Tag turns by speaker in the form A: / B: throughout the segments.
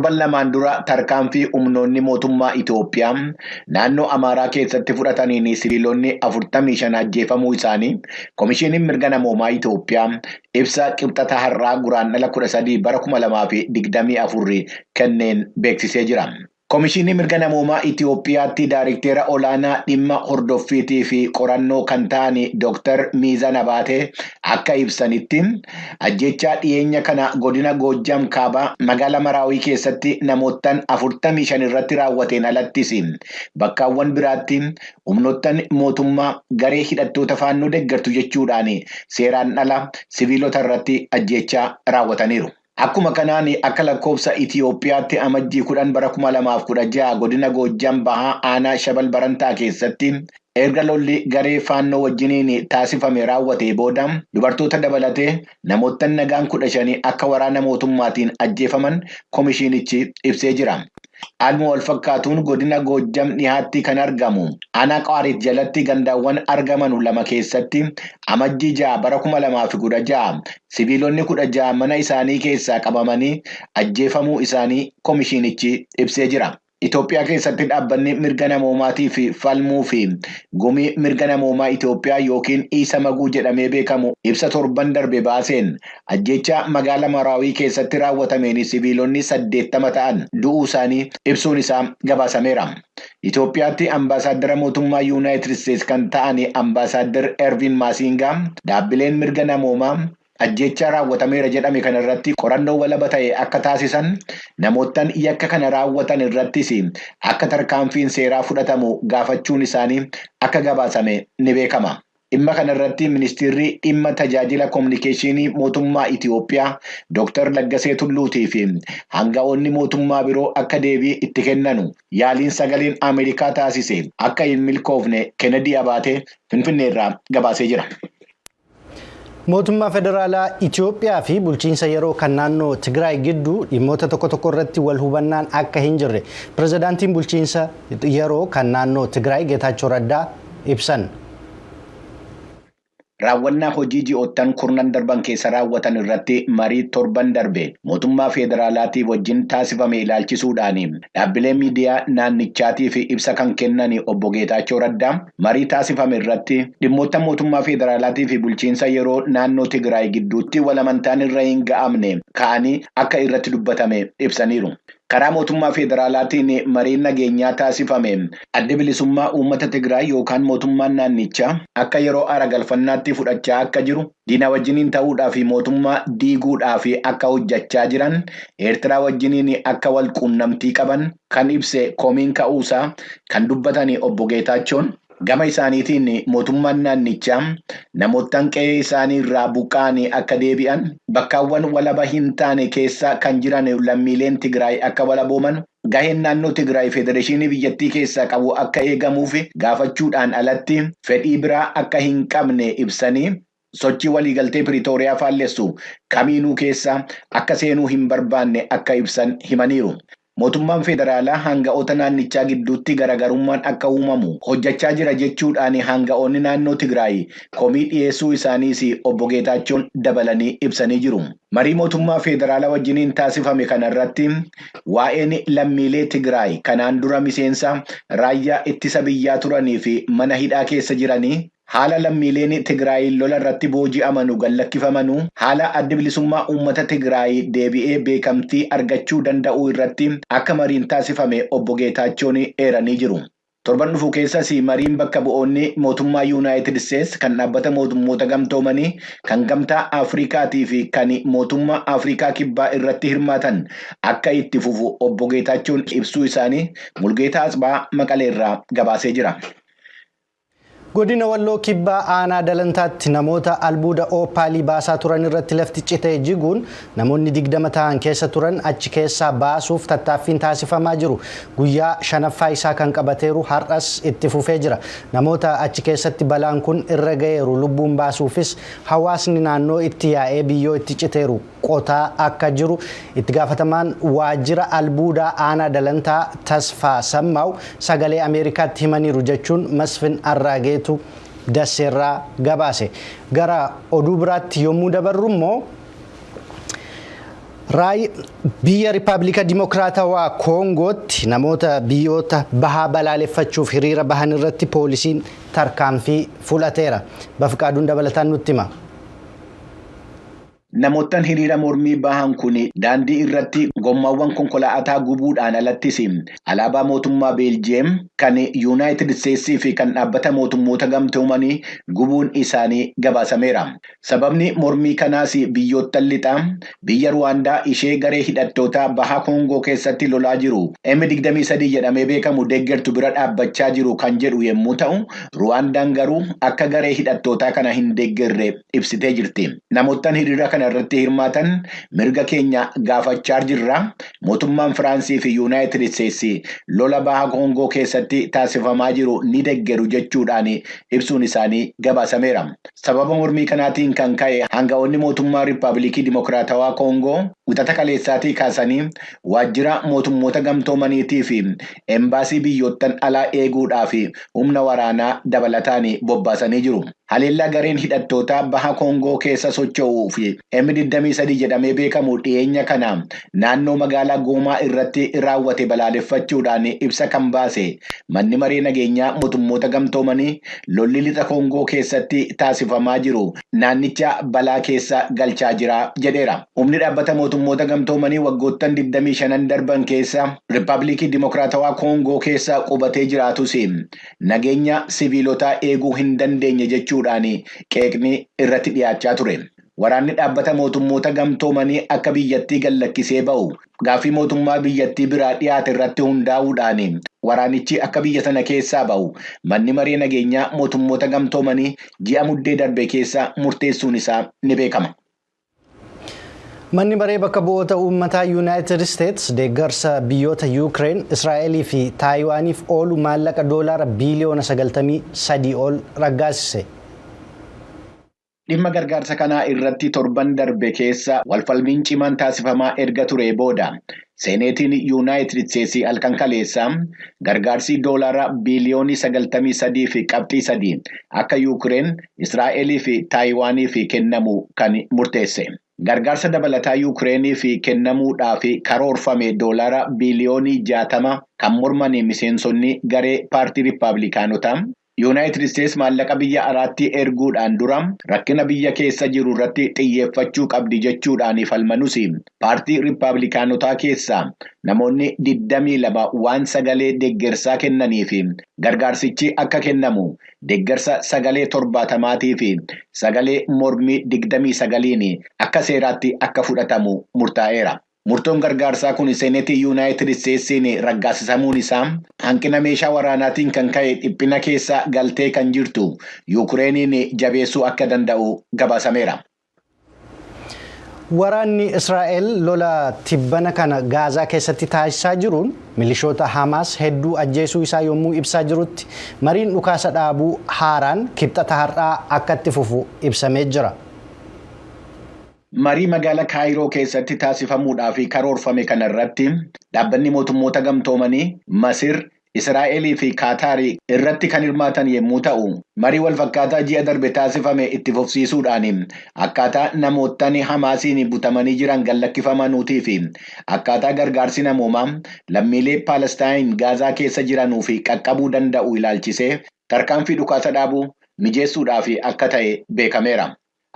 A: torban lamaan dura tarkaanfii humnoonni mootummaa Itoophiyaa naannoo Amaaraa keessatti fudhataniin siviilonni 45 ajjeefamuu isaanii Komishiiniin Mirga Namoomaa Itoophiyaa ibsa qibxata har'aa guraandhala 13 bara 2024 kenneen beeksisee jira. Komishinii Mirga Namoomaa Itoophiyaatti Daayirikteera Olaanaa Dhimma Hordoffiitii fi Qorannoo kan ta'an Dr. Miizan Abaatee akka ibsanitti ajjechaa dhiyeenya kana godina Goojjam Kaabaa magaalaa Maraawii keessatti namoottan 45 irratti raawwateen alattis bakkaawwan biraatti humnoottan mootummaa garee hidhattoota faannoo deeggartu jechuudhaan seeraan ala siviilota irratti ajjechaa raawwataniiru. Akkuma kanaan akka lakkoofsa Itoophiyaatti amajjii 10 bara 2016 godina Goojjam Bahaa aanaa Shabal Barantaa keessatti erga lolli garee faannoo wajjiniin taasifame raawwatee booda dubartoota dabalatee namoottan nagaan 15 akka waraana mootummaatiin ajjeefaman komishiinichi ibsee jira. Haaluma wal fakkaatuun godina Goojjam dhihaatti kan argamu aanaa Qaarit jalatti gandaawwan argaman lama keessatti amajjii 6 bara 2016 siviilonni 16 mana isaanii keessaa qabamanii ajjeefamuu isaanii komishiinichi ibsee jira. Itoophiyaa keessatti dhaabbanni mirga namoomaatii fi falmuu fi gumii mirga namoomaa Itoophiyaa yookiin Iisamaguu jedhamee beekamu ibsa torban darbe baaseen ajjeechaa magaalaa Maraawii keessatti raawwatameen siviilonni 80 ta'an du'uu isaanii ibsuun isaa gabaasameera. Itoophiyaatti ambaasaadara mootummaa Yuunaayitid Isteetsi kan ta'an ambaasaadar Ervin Maasingaa dhaabbileen mirga namoomaa ajjechaa raawwatameera jedhame kana irratti qorannoo walaba ta'e akka taasisan namoottan yakka kana raawwatan irrattis akka tarkaanfiin seeraa fudhatamu gaafachuun isaanii akka gabaasame ni beekama. Dhimma kana irratti ministeerri dhimma tajaajila kominikeeshinii mootummaa Itoophiyaa Dr. Laggasee Tulluutii fi hanga'oonni mootummaa biroo akka deebii itti kennanu yaaliin sagaleen Ameerikaa taasise akka hin milkoofne Kennedy Abaatee Finfinneerraa gabaasee jira.
B: Mootummaa Federaalaa Itoophiyaa fi bulchiinsa yeroo kan naannoo Tigraay gidduu dhimmoota tokko irratti wal hubannaan akka hin jirre pirezidaantiin bulchiinsa yeroo kan naannoo Tigraay Geetaachoo Raddaa ibsan.
A: Raawwannaa hojii ji'oottan kurnan darban keessa raawwatan irratti marii torban darbe mootummaa federaalaatii wajjin taasifame ilaalchisuudhaan dhaabbilee miidiyaa naannichaatii fi ibsa kan kennan obbo Geetaachoo Raddaa marii taasifame irratti dhimmoota mootummaa federaalaatii fi bulchiinsa yeroo naannoo Tigraay gidduutti walamantaan irra hin ga'amne ka'anii akka irratti dubbatame ibsaniiru. Karaa mootummaa federaalaatiin mariin nageenyaa taasifame adda bilisummaa uummata Tigraay yookaan mootummaan naannichaa akka yeroo aara galfannaatti fudhachaa akka jiru diina wajjiniin ta'uudhaa fi mootummaa diiguudhaa fi akka hojjechaa jiran Eertiraa wajjiniin akka wal quunnamtii qaban kan ibse komiin ka'uusaa kan dubbatanii obbo Geetaachoon. Gama isaaniitiin mootummaan naannichaa namoottan qe'ee isaanii irraa buqqa'anii akka deebi'an bakkaawwan walaba hin taane keessa kan jiran lammiileen Tigraay akka walabooman gaheen naannoo Tigraay federeeshinii biyyattii keessaa qabu akka eegamuuf gaafachuudhaan alatti fedhii biraa akka hin qabne ibsanii sochii waliigaltee Piriitooriyaa faallessu kamiinuu keessa akka seenuu hin barbaanne akka ibsan himaniiru. Mootummaan federaalaa hanga'oota naannichaa gidduutti garaagarummaan akka uumamu hojjechaa jira jechuudhaan hanga'oonni naannoo Tigraay komii dhiyeessuu isaaniis obbo Geetaachoon dabalanii ibsanii jiru. Marii mootummaa federaalaa wajjiniin taasifame kanarratti waa'een lammiilee Tigraay kanaan dura miseensa raayyaa ittisa biyyaa turanii fi mana hidhaa keessa jiranii haala lammiileen Tigraay lola irratti booji'amanu gallakkifamanuu haala adda bilisummaa uummata Tigraay deebi'ee beekamtii argachuu danda'uu irratti akka mariin taasifame obbo Geetaachoon eeranii jiru. Torban dhufu keessas mariin bakka bu'oonni mootummaa Yuunaayitid Isteetsi kan dhaabbata mootummoota gamtoomanii kan gamtaa Afrikaatii fi kan mootummaa Afrikaa kibbaa irratti hirmaatan akka itti fufu obbo Geetaachoon ibsuu isaanii Mulgeetaa Asbaa Maqaleerraa gabaasee jira.
B: Godina Walloo Kibbaa aanaa Dalantaatti namoota albuuda oopaalii baasaa turan irratti lafti citee jiguun namoonni 20 ta'an keessa turan achi keessaa baasuuf tattaaffiin taasifamaa jiru. Guyyaa shanaffaa isaa kan qabateeru har'as itti fufee jira. Namoota achi keessatti balaan kun irra ga'eeru lubbuun baasuufis hawaasni naannoo itti yaa'ee biyyoo itti citeeru qotaa akka jiru itti gaafatamaan waajjira albuudaa aanaa Dalantaa Tasfaa Sammaaw sagalee Ameerikaatti himaniiru jechuun Masfin Arraagee Daseerraa gabaase. Gara oduu biraatti yommuu dabarru immoo Biyya Rippaabilika Dimokiraatawaa Koongootti namoota biyyoota bahaa balaaleffachuuf hiriira bahan irratti poolisiin tarkaanfii fudhateera. Bafqaaduun dabalataan nutti hima.
A: Namoottan hiriira mormii bahan kun daandii irratti gommaawwan konkolaataa gubuudhaan alattis alaabaa mootummaa Beeljiyeem kan Yuunaayitid Isteetsii fi kan dhaabbata mootummoota gamtoomanii gubuun isaanii gabaasameera. Sababni mormii kanaas biyyoottan lixaa biyya Ruwaandaa ishee garee hidhattoota bahaa Koongoo keessatti lolaa jiru M23 jedhamee beekamu deeggartu bira dhaabbachaa jiru kan jedhu yommuu ta'u, Ruwaandaan garuu akka garee hidhattootaa kana hin deeggarre ibsitee jirti. Namoottan hiriira kana irratti hirmaatan mirga keenya gaafachaa jirra. Mootummaan Firaansii fi Yuunaayitid Isteetsi lola bahaa Koongoo keessatti taasifamaa jiru ni deeggaru jechuudhaan ibsuun isaanii gabaasameera. Sababa mormii kanaatiin kan ka'e hanga'oonni mootummaa Rippaabilikii Dimokiraatawaa Koongoo wixata kaleessaatii kaasanii waajjira mootummoota gamtoomaniitii fi embaasii biyyoottan alaa eeguudhaaf humna waraanaa dabalataan bobbaasanii jiru. Haleellaa gareen hidhattoota baha Koongoo keessa socho'uu fi M23 jedhamee beekamu dhiyeenya kana naannoo magaalaa Goomaa irratti raawwate balaaleffachuudhaan ibsa kan baase manni maree nageenyaa mootummoota gamtoomanii lolli lixa Koongoo keessatti taasifamaa jiru naannicha balaa keessa galchaa jira jedheera. Humni dhaabbata mootummoota gamtoomanii waggoottan 25 darban keessa Rippaabilikii Dimokiraatawaa Koongoo keessa qubatee jiraatus nageenya siviilotaa eeguu hin dandeenye jechuudhaan qeeqni irratti dhiyaachaa ture. Waraanni dhaabbata mootummoota gamtoomanii akka biyyattii gallakkisee ba'u gaaffii mootummaa biyyattii biraa dhiyaate irratti hundaa'uudhaan waraanichi akka biyya sana keessaa ba'u manni maree nageenyaa mootummoota gamtoomanii ji'a muddee darbe keessa murteessuun isaa ni beekama.
B: Manni maree bakka bu'oota uummataa Yuunaayitid Isteets deeggarsa biyyoota Yuukireen, Israa'elii fi Taayiwaaniif oolu maallaqa doolaara biiliyoona 93 ol raggaasise.
A: Dhimma gargaarsa kanaa irratti torban darbe keessa walfalmiin cimaan taasifamaa erga ture booda Seeneetiin Yuunaayitid Isteetsii halkan kaleessaa gargaarsi doolaara biiliyoonii 93 fi qabxii 3 akka Yuukireen, Israa'elii fi Taayiwaaniif kennamu kan murteesse. Gargaarsa dabalataa Yuukireenii fi kennamuudhaaf karoorfame doolaara biiliyoonii 60 kan morman miseensonni garee paartii Rippaabilikaanotaa. Yuunaayitid Isteets maallaqa biyya alaatti erguudhaan dura rakkina biyya keessa jiru irratti xiyyeeffachuu qabdi jechuudhaan falmanus paartii Rippaabilikaanotaa keessaa namoonni 22 waan sagalee deeggarsaa kennanii fi gargaarsichi akka kennamu deeggarsa sagalee 70 fi sagalee mormii 29 akka seeraatti akka fudhatamu murtaa'eera. Murtoon gargaarsaa kun Seeneetii Yuunaayitid Isteetsiin raggaasisamuun isaa hanqina meeshaa waraanaatiin kan ka'e dhiphina keessa galtee kan jirtu Yuukireeniin jabeessuu akka danda'u gabaasameera.
B: Waraanni Israa'el lola tibbana kana Gaazaa keessatti taasisaa jiruun milishoota Hamaas hedduu ajjeesuu isaa yommuu ibsaa jirutti mariin dhukaasa dhaabuu haaraan kibxata har'aa akka itti fufu ibsamee jira.
A: Marii magaalaa Kaayiroo keessatti taasifamuudhaaf karoorfame kanarratti dhaabbanni mootummoota gamtoomanii Masir, Israa'elii fi Kaataarii irratti kan hirmaatan yommuu ta'u, marii walfakkaataa ji'a darbe taasifame itti fufsiisuudhaan akkaataa namoottan Hamaasiin butamanii jiran gallakkifamanuutii fi akkaataa gargaarsi namoomaa lammiilee Paalestaayin Gaazaa keessa jiranuuf qaqqabuu danda'u ilaalchisee tarkaanfii dhukaasa dhaabuu mijeessuudhaaf akka ta'e beekameera.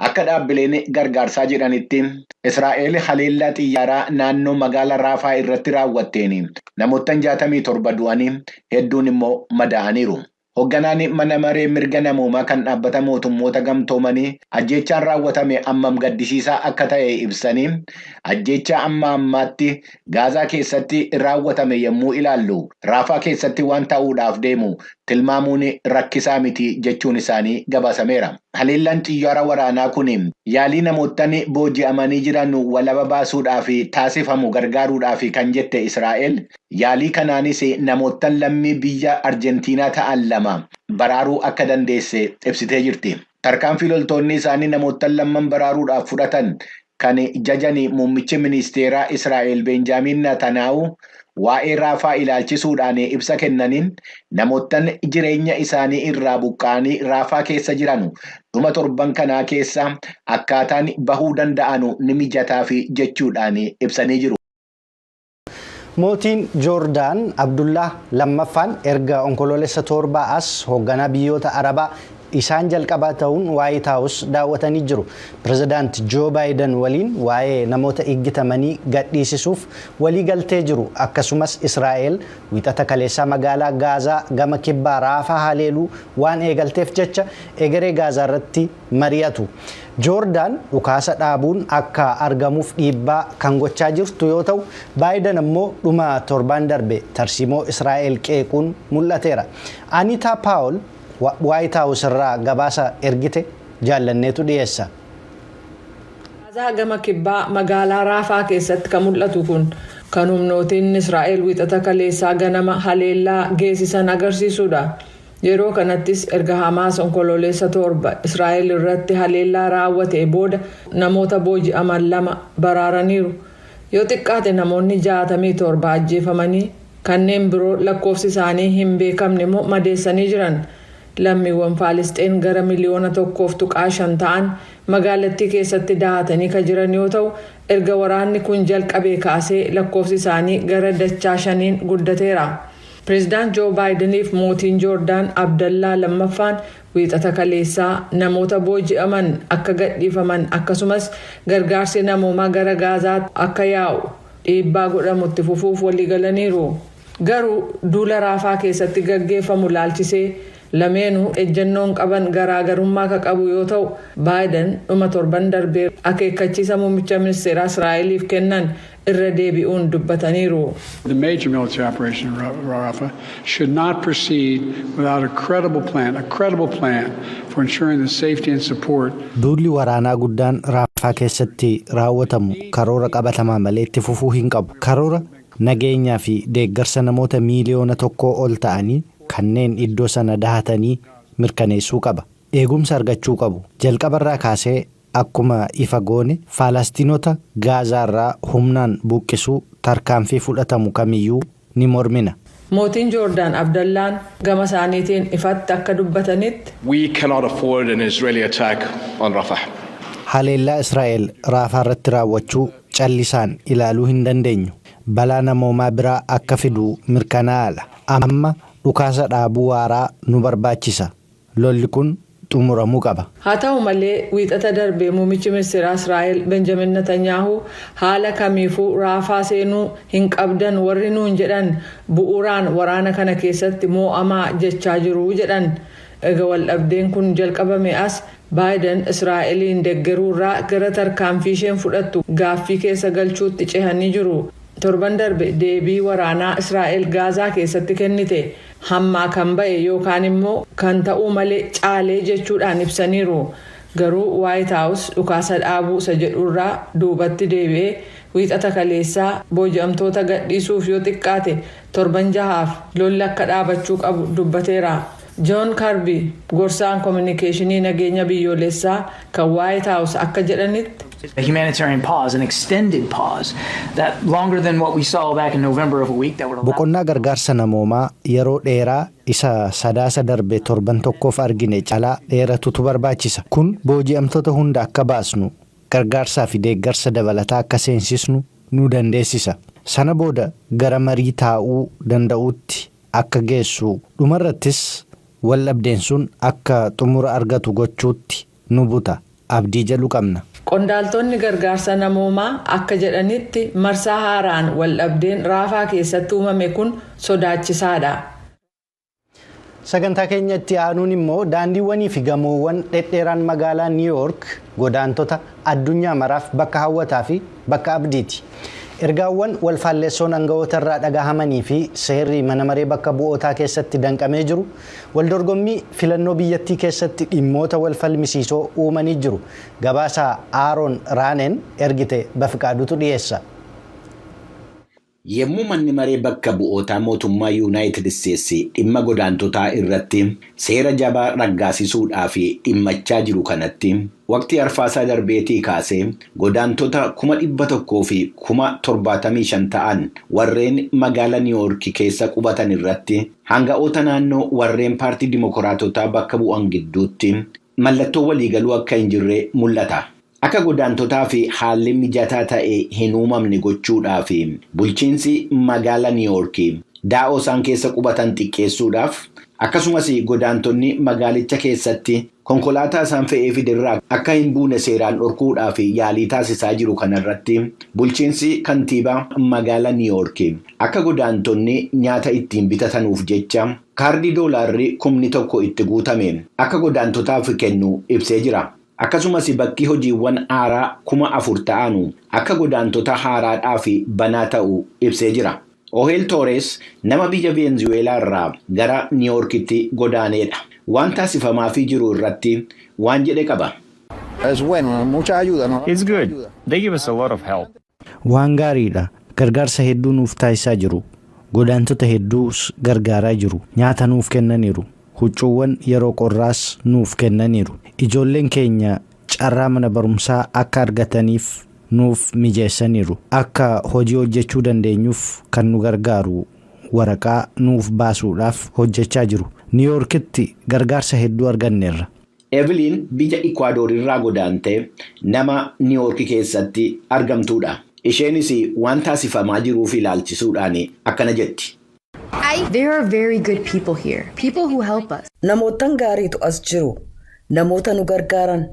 A: Akka dhaabbileen gargaarsaa jedhanitti Israa'el haleellaa xiyyaaraa naannoo magaalaa Raafaa irratti raawwatteen namoottan 67 du'anii hedduun immoo madaa'aniiru. Hoogganaan mana maree mirga namoomaa kan dhaabbata mootummoota gamtoomanii ajjeechaan raawwatame ammam gaddisiisaa akka ta'e ibsanii ajjeechaa amma ammaatti Gaazaa keessatti raawwatame yommuu ilaallu Raafaa keessatti waan ta'uudhaaf deemu tilmaamuun rakkisaa miti jechuun isaanii gabaasameera. Haleellaan xiyyaara waraanaa kun yaalii namoottan booji'amanii jiran walaba baasuudhaaf taasifamu gargaaruudhaaf kan jette Israa'el yaalii kanaanis namoottan lammii biyya Arjentiinaa ta'an 2 baraaruu akka dandeesse ibsitee jirti. Tarkaanfii loltoonni isaanii namoottan lamman baraaruudhaaf fudhatan kan jajan muummichi ministeeraa Israa'el Benjaamin Netanyaahuu waa'ee Raafaa ilaalchisuudhaan ibsa kennaniin namoottan jireenya isaanii irraa buqqa'anii Raafaa keessa jiran dhuma torban kanaa keessa akkaataan bahuu danda'anu ni mijataa fi jechuudhaan ibsanii jiru.
B: Mootiin Joordaan Abdullah lammaffaan erga onkoloolessa torbaa as hoogganaa biyyoota Arabaa isaan jalqabaa ta'uun White House daawwatanii jiru. Pirezidaanti Joo Baayiden waliin waa'ee namoota eeggatamanii gadhiisisuuf walii galtee jiru. Akkasumas Israa'el wiixata kaleessaa magaalaa Gaazaa gama kibbaa Raafaa haleeluu waan eegalteef jecha egeree Gaazaa irratti mari'atu. Joordaan dhukaasa dhaabuun akka argamuuf dhiibbaa kan gochaa jirtu yoo ta'u, Baayiden immoo dhuma torbaan darbe tarsiimoo Israa'el qeequun mul'ateera. Anita Paawul White House irraa gabaasa ergite jaallanneetu dhiyeessa.
C: Gaazaa gama kibbaa magaalaa Raafaa keessatti kan mul'atu kun kan humnootiin Israa'el wiixata kaleessaa ganama haleellaa geessisan agarsiisudha. Yeroo kanattis erga Hamaas onkoloolessa torba Israa'el irratti haleellaa raawwate booda namoota booji'aman 2 baraaraniiru. Yoo xiqqaate namoonni 67 ajjeefamanii kanneen biroo lakkoofsi isaanii hin beekamne immoo madeessanii jiran. Lammiiwwan Faalisxeen gara miliyoona 1.5 ta'an magaalattii keessatti dahatanii kan jiran yoo ta'u, erga waraanni kun jalqabee kaasee lakkoofsi isaanii gara dachaa 5 guddateera. Pireezidaant Joo Baayideniif mootiin Joordaan Abdallaa lammaffaan wiixata kaleessaa namoota booji'aman akka gadhiifaman akkasumas gargaarsi namoomaa gara Gaazaatti akka yaa'u dhiibbaa godhamutti fufuuf walii galaniiru. Garuu duula Raafaa keessatti gaggeeffamu laalchisee lameenuu ejjennoon qaban garaagarummaa ka qabu yoo ta'u, Baayiden dhuma torban darbee akeekkachiisa muummicha ministeeraa Israa'eliif kennan irra deebi'uun dubbataniiru.
D: The major military operation in Rafah should not proceed without a credible plan for ensuring the safety and support.
B: Duulli waraanaa guddaan Raafaa keessatti raawwatamu karoora qabatamaa malee itti fufuu hin qabu. Karoora nageenyaa fi deeggarsa namoota miiliyoona 1 ol ta'anii kanneen iddoo sana dahatanii mirkaneessuu qaba. Eegumsa argachuu qabu. Jalqabarraa kaasee akkuma ifa goone Faalastiinota Gaazaarraa humnaan buqqisuu tarkaanfii fudhatamu kamiyyuu ni mormina.
C: Mootiin Joordaan Abdallaan gama isaaniitiin ifatti akka dubbatanitti
E: We cannot afford an Israeli attack on Rafah.
B: Haleellaa Israa'el Raafaa irratti raawwachuu callisaan ilaaluu hin dandeenyu. Balaa namoomaa biraa akka fidu mirkanaa'aadha. Amma dhukaasa dhaabuu waaraa nu barbaachisa. Lolli kun xumuramuu qaba.
C: Haa ta'u malee wiixata darbee muummichi ministeeraa Israa'el Benjamin Netanyahu haala kamiifuu Raafaa seenuu hin qabdan warri nuun jedhan bu'uuraan waraana kana keessatti moo'amaa jechaa jiru jedhan. Egaa waldhabdeen kun jalqabame as Baayiden Israa'eliin deeggaruurraa gara tarkaanfii isheen fudhattu gaaffii keessa galchuutti cehanii jiru. Torban darbe deebii waraanaa Israa'el Gaazaa keessatti kennite hammaa kan ba'e yookaan immoo kan ta'uu malee caalee jechuudhaan ibsaniiru. Garuu White House dhukaasa dhaabuu isa jedhurraa duubatti deebi'ee wiixata kaleessaa booji'amtoota gadhiisuuf yoo xiqqaate torban 6 lolli akka dhaabachuu qabu dubbateera. John Kirby gorsaan communicationii nageenya biyyoolessaa kan White House akka jedhanitti
F: a humanitarian pause, an extended pause, that longer than what we saw back in November of a week that would allow.
B: Boqonnaa gargaarsa namoomaa yeroo dheeraa isa sadaasa darbe torban tokkoof argine calaa dheeratutu barbaachisa. Kun booji'amtoota hunda akka baasnu, gargaarsaa fi deeggarsa dabalataa akka seensisnu nu dandeessisa. Sana booda gara marii taa'uu danda'uutti akka geessu dhumarrattis waldhabdeen sun akka xumura argatu gochuutti nu buta. Abdii jedhu qabna.
C: Qondaaltonni gargaarsa namoomaa akka jedhanitti marsaa haaraan waldhabdeen Raafaa keessatti uumame kun sodaachisaadha.
B: Sagantaa keenyatti aanuun immoo daandiiwwanii fi gamoowwan dhedheeraan magaalaa New York godaantota addunyaa maraaf bakka hawwataa fi bakka abdiiti. Ergaawwan walfaalleessoon aangawoota irraa dhagahamanii fi seerri mana maree bakka bu'ootaa keessatti danqamee jiru waldorgommii filannoo biyyattii keessatti dhimmoota walfalmisiisoo uumanii jiru. Gabaasa Aaron Raaneen ergite Bafiqaadutu dhiyeessa.
A: Yemmuu manni maree bakka bu'ootaa mootummaa Yuunaayitid Isteetsi dhimma godaantotaa irratti seera jabaa raggaasisuudhaaf dhimmachaa jiru kanatti waqtii arfaasaa darbeetii kaasee godaantota 100,000 fi 75,000 ta'an warreen magaalaa New York keessa qubatan irratti hanga'oota naannoo warreen paartii Dimookiraatotaa bakka bu'an gidduutti mallattoo waliigaluu akka hin jirre mul'ata. Akka godaantotaa fi haalli mijataa ta'e hin uumamne gochuudhaaf bulchiinsi magaalaa New York daa'oo isaan keessa qubatan xiqqeessuudhaaf akkasumas godaantonni magaalicha keessatti konkolaataa isaan fe'ee fidirraa akka hin buune seeraan dhorkuudhaaf yaalii taasisaa jiru kanarratti bulchiinsi kantiibaa magaalaa New York akka godaantonni nyaata ittiin bitatanuuf jecha kaardii doolaarri 1,000 itti guutame akka godaantotaaf kennu ibsee jira. Akkasumas bakki hojiiwwan haaraa 4,000 ta'anu akka godaantota haaraadhaaf banaa ta'u ibsee jira. Ohel Torres nama biyya Venezuelaa irraa gara New Yorkitti godaaneedha. Waan taasifamaa fi jiru irratti waan jedhe qaba.
G: It's good. They give us a lot of help.
B: Waan gaariidha. Gargaarsa hedduu nuuf taasisaa jiru. Godaantota hedduus gargaaraa jiru. Nyaata nuuf kennaniiru. Huccuuwwan yeroo qorraas nuuf kennaniiru. Ijoolleen keenya carraa mana barumsaa akka argataniif nuuf mijeessaniiru. Akka hojii hojjechuu dandeenyuuf kan nu gargaaru waraqaa nuuf baasuudhaaf hojjechaa jiru. New Yorkitti gargaarsa hedduu arganneerra.
A: Evelyn biyya Ecuador irraa godaantee nama New York keessatti argamtuudha. Isheenis waan taasifamaa jiruuf ilaalchisuudhaan akkana jetti.
H: There are very good people here. People who help us.
I: Namootan gaariitu as jiru. Namoota nu gargaaran.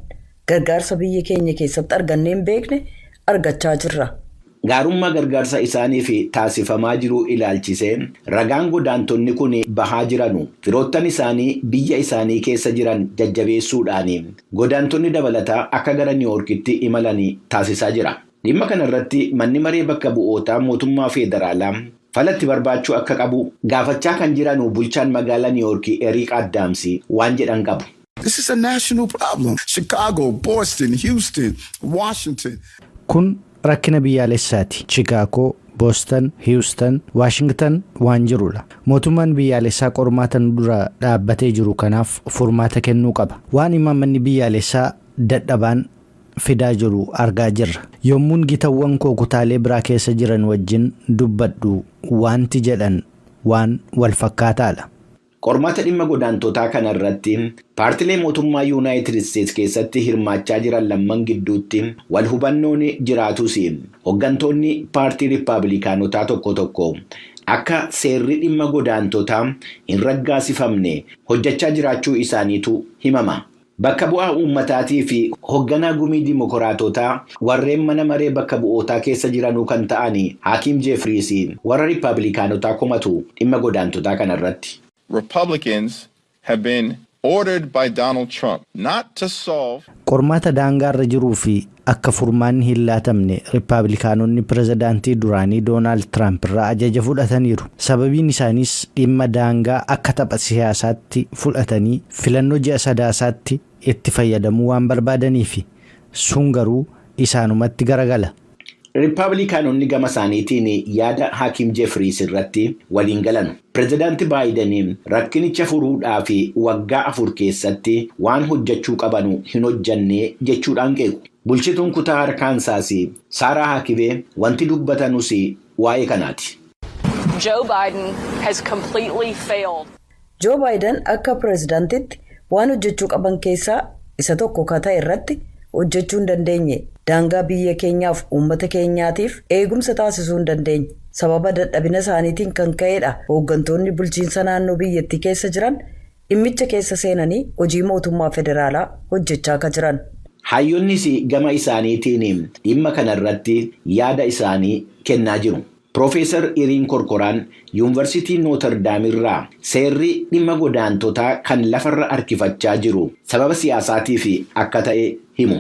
I: Gargaarsa biyya keenya keessatti arganneen beekne argachaa jirra.
A: Gaarummaa gargaarsa isaaniif taasifamaa jiru ilaalchisee ragaan godaantonni kun bahaa jiranu firoottan isaanii biyya isaanii keessa jiran jajjabeessuudhaan godaantonni dabalataa akka gara New Yorkitti imalan taasisaa jira. Dhimma kanarratti manni maree bakka bu'ootaa mootummaa federaalaa falatti barbaachuu akka qabu gaafachaa kan jiranu bulchaan magaalaa New York Eric Adams waan jedhan qabu.
J: This is a national problem. Chicago, Boston, Houston, Washington.
B: Kun rakkina biyyaalessaati. Chicago, Boston, Houston, Washington waan jirudha. Mootummaan biyyaalessaa qormaata dura dhaabbatee jiru kanaaf furmaata kennuu qaba. Waan imaammanni biyyaalessaa dadhabaan fidaa jiru argaa jirra. Yommuun gitawwan koo kutaalee biraa keessa jiran wajjin dubbadhu wanti jedhan waan wal fakkaataadha.
A: Qormaata dhimma godaantotaa kanarratti paartilee mootummaa United States keessatti hirmaachaa jiran lamman gidduutti wal hubannoon jiraatus hooggantoonni paartii Riippaabilikaanotaa tokko akka seerri dhimma godaantotaa hin raggaasifamne hojjechaa jiraachuu isaaniitu himama. Bakka bu'aa uummataatii fi hoogganaa gumii dimokiraatotaa warreen mana maree bakka bu'ootaa keessa jiranuu kan ta'an Hakim Jeffries warra Riippaabilikaanotaa komatu dhimma godaantotaa kanarratti.
K: Republicans have been ordered by Donald Trump not to solve.
B: Qormaata daangaarra jiruu fi akka furmaanni hin laatamne Riippaabilikaanonni pirezidaantii duraanii Doonaald Tiraamp irraa ajaja fudhataniiru. Sababiin isaaniis dhimma daangaa akka tapha siyaasaatti fudhatanii filannoo ji'a sadaasaatti itti fayyadamuu waan barbaadaniifi sun garuu isaanumatti garagala.
A: Riippaabilikaanonni gama isaaniitiin yaada Hakim Jeffries irratti waliin galan. Pirezidaantii Baayidaniin rakkinicha furuudhaaf waggaa 4 keessatti waan hojjechuu qabanu hin hojjanne jechuudhaan qeequ. Bulchituun kutaa Arkaansaas Saaraa Hakibee wanti dubbatanus waa'ee kanaati.
L: Joe Biden has completely failed.
I: Joe Biden akka pirezidaantitti waan hojjechuu qaban keessaa isa tokko ta'e irratti hojjechuu hin dandeenye. Daangaa biyya keenyaaf uummata keenyaatiif eegumsa taasisuu hin dandeenye. Sababa dadhabina isaaniitiin kan ka'edha. Hooggantoonni bulchiinsa naannoo biyyattii keessa jiran dhimmicha keessa seenanii hojii mootummaa federaalaa hojjechaa akka jiran.
A: Hayyoonnis gama isaaniitiin dhimma kanarratti yaada isaanii kennaa jiru. Profeesar Iriin Korkoraan Yuunivarsiitii Nootardaam irraa seerri dhimma godaantotaa kan lafarra harkifachaa jiru sababa siyaasaatiif akka ta'e himu.